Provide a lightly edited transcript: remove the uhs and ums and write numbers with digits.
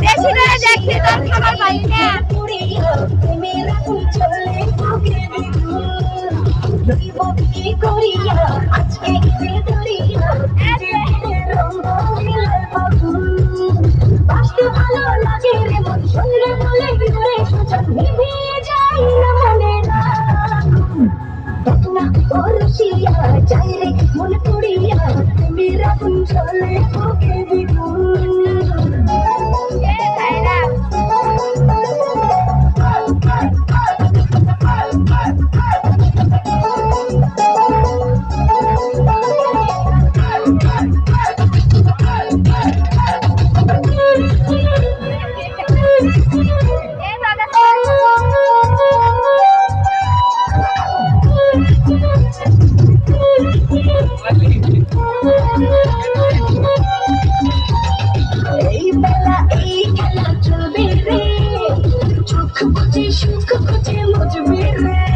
বেশি করে দেখছি তোর খাবার পাই না। ভালো লাগে রে মন শুনলে বলে ঘুরে সুজন নিভিয়ে যায় না মনে না ওরসিয়া যাই রে মন পুড়িয়া তুমি রাখুন চলে ওকে দ্বিগুণ এই বেলা এই খেলা চলবে রে সুখ খুঁজে মুজবে রে